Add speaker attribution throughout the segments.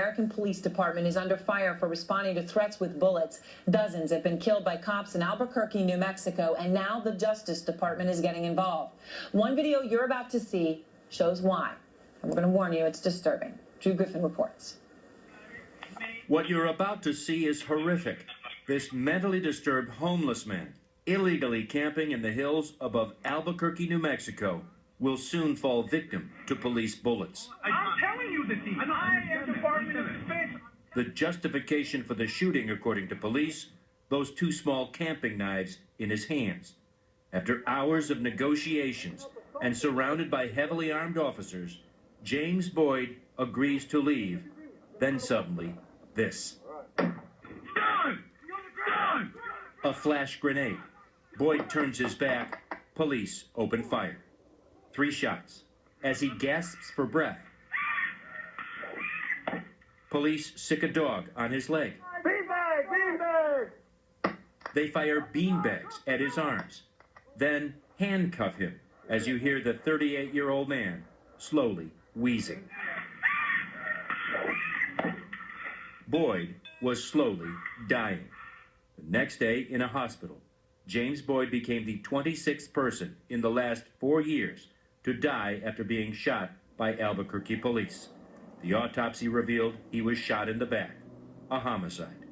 Speaker 1: American Police Department is under fire for responding to threats with bullets. Dozens have been killed by cops in Albuquerque, New Mexico, and now the Justice Department is getting involved. One video you're about to see shows why. And we're going to warn you, it's disturbing. Drew Griffin reports.
Speaker 2: What you're about to see is horrific. This mentally disturbed homeless man, illegally camping in the hills above Albuquerque, New Mexico, will soon fall victim to police bullets.
Speaker 3: I'm telling you this, and I am Department of Defense.
Speaker 2: The justification for the shooting, according to police, those two small camping knives in his hands. After hours of negotiations and surrounded by heavily armed officers, James Boyd agrees to leave. Then suddenly, this. A flash grenade. Boyd turns his back. Police open fire. 3 shots. As he gasps for breath, police sick a dog on his leg.
Speaker 3: Beanbag! Beanbag!
Speaker 2: They fire beanbags at his arms, then handcuff him as you hear the 38-year-old man slowly wheezing. Boyd was slowly dying. The next day in a hospital, James Boyd became the 26th person in the last 4 years to die after being shot by Albuquerque police. The autopsy revealed he was shot in the back, a homicide.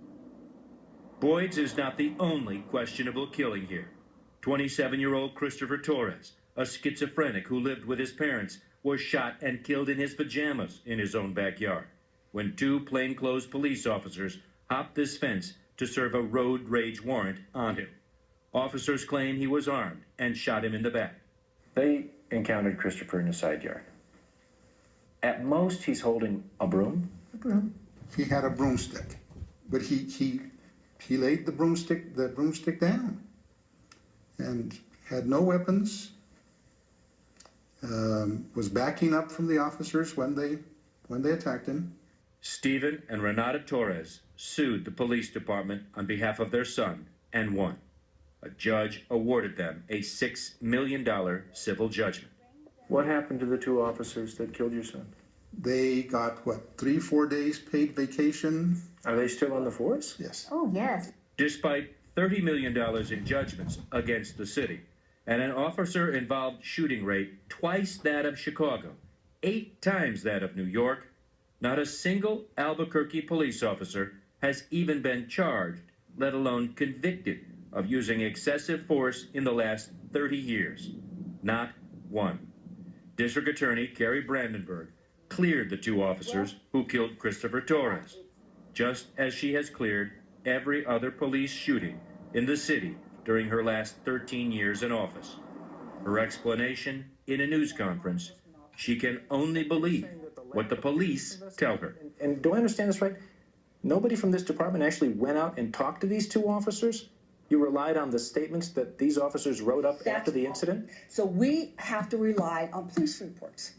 Speaker 2: Boyd's is not the only questionable killing here. 27-year-old Christopher Torres, a schizophrenic who lived with his parents, was shot and killed in his pajamas in his own backyard when 2 plainclothes police officers hopped this fence to serve a road rage warrant on him. Officers claim he was armed and shot him in the back.
Speaker 4: They encountered Christopher in the side yard. At most, he's holding a broom.
Speaker 5: He had a broomstick, but he laid the broomstick down and had no weapons. Was backing up from the officers when they attacked him.
Speaker 2: Stephen and Renata Torres sued the police department on behalf of their son and won. A judge awarded them a $6 million civil judgment.
Speaker 4: What happened to the 2 officers that killed your son?
Speaker 5: They got, 3-4 days paid vacation.
Speaker 4: Are they still on the force?
Speaker 5: Yes.
Speaker 6: Oh, yes.
Speaker 2: Despite $30 million in judgments against the city and an officer-involved shooting rate twice that of Chicago, 8 times that of New York, not a single Albuquerque police officer has even been charged, let alone convicted, of using excessive force in the last 30 years. Not one. District Attorney Carrie Brandenburg cleared the 2 officers who killed Christopher Torres, just as she has cleared every other police shooting in the city during her last 13 years in office. Her explanation in a news conference: she can only believe what the police tell her.
Speaker 4: And do I understand this right? Nobody from this department actually went out and talked to these 2 officers? You relied on the statements that these officers wrote up after the incident?
Speaker 6: So we have to rely on police reports.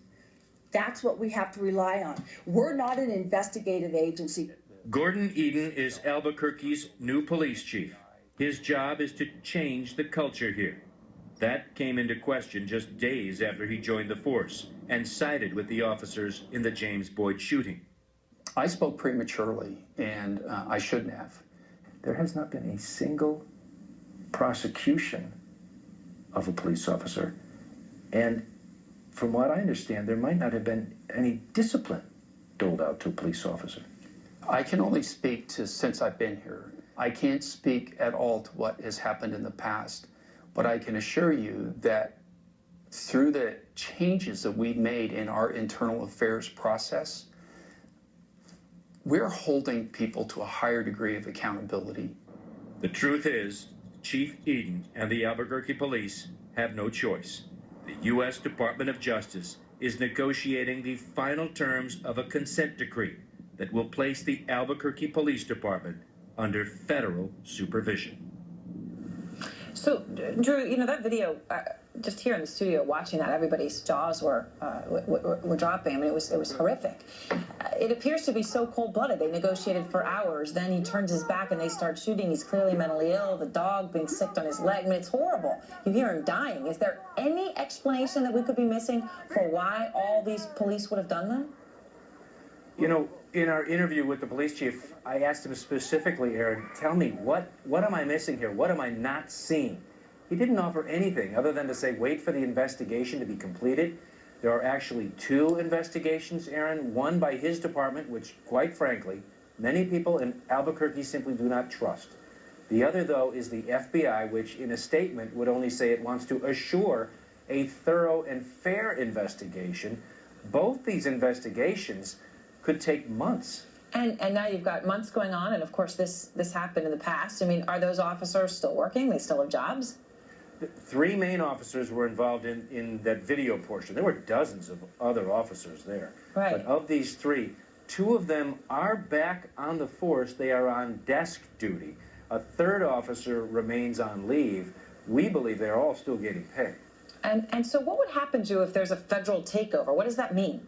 Speaker 6: That's what we have to rely on. We're not an investigative agency.
Speaker 2: Gordon Eden is Albuquerque's new police chief. His job is to change the culture here. That came into question just days after he joined the force and sided with the officers in the James Boyd shooting.
Speaker 7: I spoke prematurely, and I shouldn't have.
Speaker 4: There has not been a single prosecution of a police officer. And from what I understand, there might not have been any discipline doled out to a police officer.
Speaker 7: I can only speak to since I've been here. I can't speak at all to what has happened in the past, but I can assure you that through the changes that we've made in our internal affairs process, we're holding people to a higher degree of accountability.
Speaker 2: The truth is, Chief Eden and the Albuquerque police have no choice. The U.S. Department of Justice is negotiating the final terms of a consent decree that will place the Albuquerque Police Department under federal supervision.
Speaker 1: So, Drew, you know, that video, just here in the studio watching that, everybody's jaws were dropping. I mean, it was horrific. It appears to be so cold-blooded. They negotiated for hours. Then he turns his back and they start shooting. He's clearly mentally ill. The dog being sicked on his leg. I mean, it's horrible. You hear him dying. Is there any explanation that we could be missing for why all these police would have done that?
Speaker 4: You know, In our interview with the police chief, I asked him specifically, Aaron, tell me, what am I missing here? What am I not seeing? He didn't offer anything other than to say, wait for the investigation to be completed. There are actually 2 investigations, Aaron, one by his department, which, quite frankly, many people in Albuquerque simply do not trust. The other, though, is the FBI, which in a statement would only say it wants to assure a thorough and fair investigation. Both these investigations could take months.
Speaker 1: And now you've got months going on, and of course this happened in the past. I mean, are those officers still working? They still have jobs?
Speaker 4: 3 main officers were involved in that video portion. There were dozens of other officers there.
Speaker 1: Right.
Speaker 4: But of these 3, 2 of them are back on the force. They are on desk duty. A 3rd officer remains on leave. We believe they're all still getting paid.
Speaker 1: And so what would happen to if there's a federal takeover? What does that mean?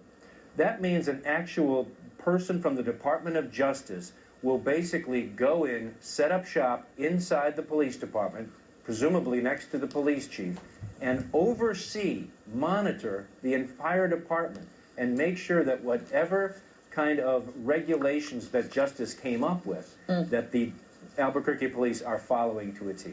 Speaker 4: That means an actual person from the Department of Justice will basically go in, set up shop inside the police department, presumably next to the police chief, and oversee, monitor the entire department and make sure that whatever kind of regulations that justice came up with, that the Albuquerque police are following to a T.